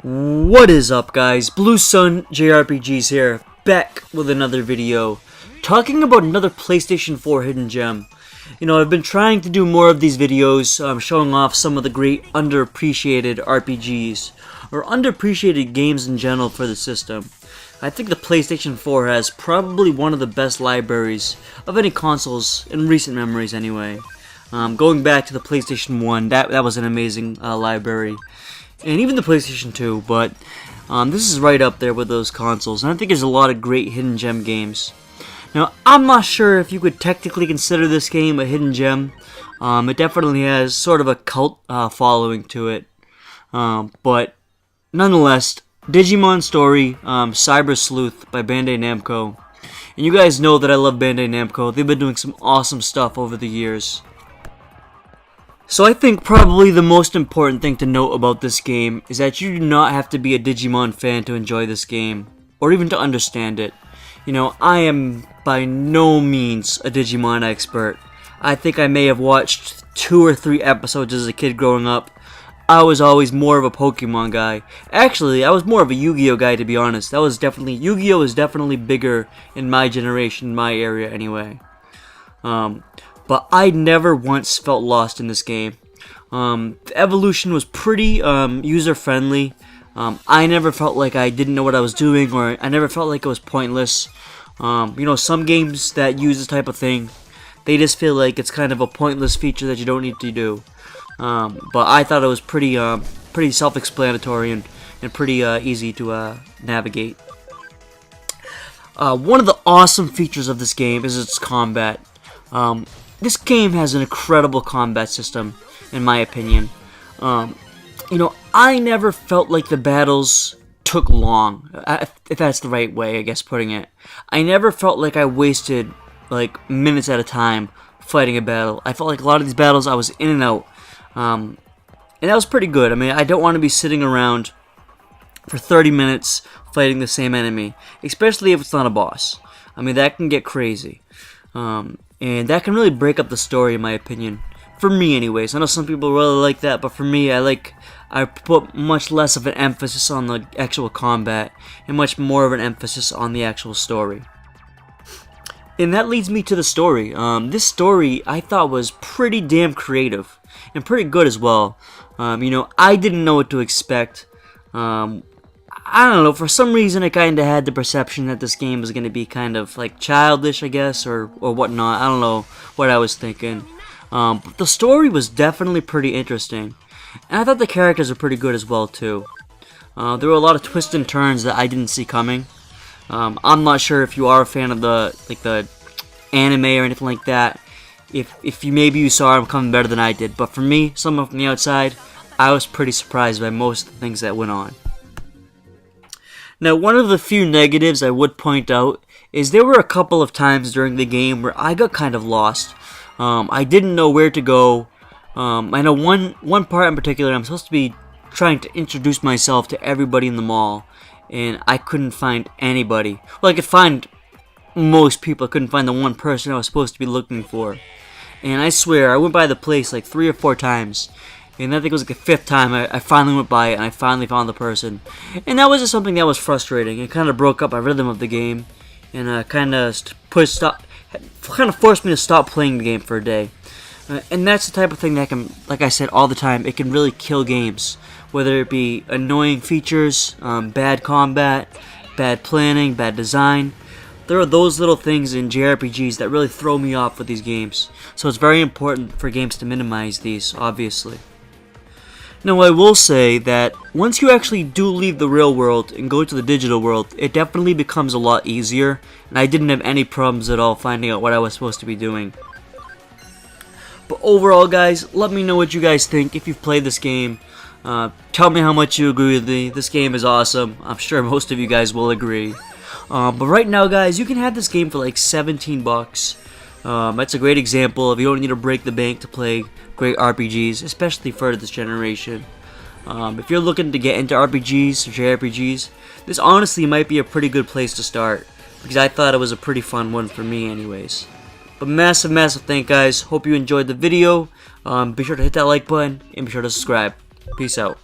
What is up, guys? Blue Sun JRPGs here, back with another video talking about another PlayStation 4 hidden gem. You know, I've been trying to do more of these videos showing off some of the great underappreciated RPGs or underappreciated games in general for the system. I think the PlayStation 4 has probably one of the best libraries of any consoles in recent memories anyway. Going back to the PlayStation 1, that was an amazing library. And even the PlayStation 2, but this is right up there with those consoles, and I think there's a lot of great hidden gem games. Now, I'm not sure if you could technically consider this game a hidden gem. It definitely has sort of a cult following to it, but nonetheless, Digimon Story, Cyber Sleuth by Bandai Namco. And you guys know that I love Bandai Namco. They've been doing some awesome stuff over the years. So I think probably the most important thing to note about this game is that you do not have to be a Digimon fan to enjoy this game, or even to understand it. You know, I am by no means a Digimon expert. I think I may have watched 2 or 3 episodes as a kid growing up. I was always more of a Pokemon guy. Actually, I was more of a Yu-Gi-Oh guy, to be honest. Yu-Gi-Oh is definitely bigger in my generation, my area anyway. But I never once felt lost in this game. The evolution was pretty user-friendly. I never felt like I didn't know what I was doing, or I never felt like it was pointless. You know, some games that use this type of thing, they just feel like it's kind of a pointless feature that you don't need to do. But I thought it was pretty self-explanatory and pretty easy to navigate. One of the awesome features of this game is its combat. This game has an incredible combat system, in my opinion. You know, I never felt like the battles took long, if that's the right way, I guess, putting it. I never felt like I wasted, like, minutes at a time fighting a battle. I felt like a lot of these battles I was in and out. And that was pretty good. I mean, I don't want to be sitting around for 30 minutes fighting the same enemy, especially if it's not a boss. I mean, that can get crazy. And that can really break up the story, in my opinion. For me, anyways. I know some people really like that, but for me, I put much less of an emphasis on the actual combat and much more of an emphasis on the actual story. And that leads me to the story. This story, I thought, was pretty damn creative and pretty good as well. You know, I didn't know what to expect. I don't know, for some reason I kind of had the perception that this game was going to be kind of like childish, I guess, or whatnot. I don't know what I was thinking. But the story was definitely pretty interesting. And I thought the characters were pretty good as well, too. There were a lot of twists and turns that I didn't see coming. I'm not sure if you are a fan of the anime or anything like that. If maybe you saw them coming better than I did. But for me, someone from the outside, I was pretty surprised by most of the things that went on. Now, one of the few negatives I would point out is there were a couple of times during the game where I got kind of lost. I didn't know where to go. I know one part in particular, I'm supposed to be trying to introduce myself to everybody in the mall, and I couldn't find anybody. Well, I could find most people. I couldn't find the one person I was supposed to be looking for. And I swear, I went by the place like 3 or 4 times. And I think it was like the 5th time I finally went by it and I finally found the person. And that was just something that was frustrating. It kind of broke up my rhythm of the game. And kind of forced me to stop playing the game for a day. And that's the type of thing that can, like I said all the time, it can really kill games. Whether it be annoying features, bad combat, bad planning, bad design. There are those little things in JRPGs that really throw me off with these games. So it's very important for games to minimize these, obviously. Now, I will say that once you actually do leave the real world and go to the digital world, it definitely becomes a lot easier, and I didn't have any problems at all finding out what I was supposed to be doing. But overall, guys, let me know what you guys think if you've played this game. Tell me how much you agree with me. This game is awesome. I'm sure most of you guys will agree. But right now, guys, you can have this game for like 17 bucks. That's a great example of you don't need to break the bank to play great RPGs, especially for this generation. If you're looking to get into RPGs or JRPGs, this honestly might be a pretty good place to start, because I thought it was a pretty fun one for me anyways. But massive thank guys. Hope you enjoyed the video. Be sure to hit that like button and be sure to subscribe. Peace out.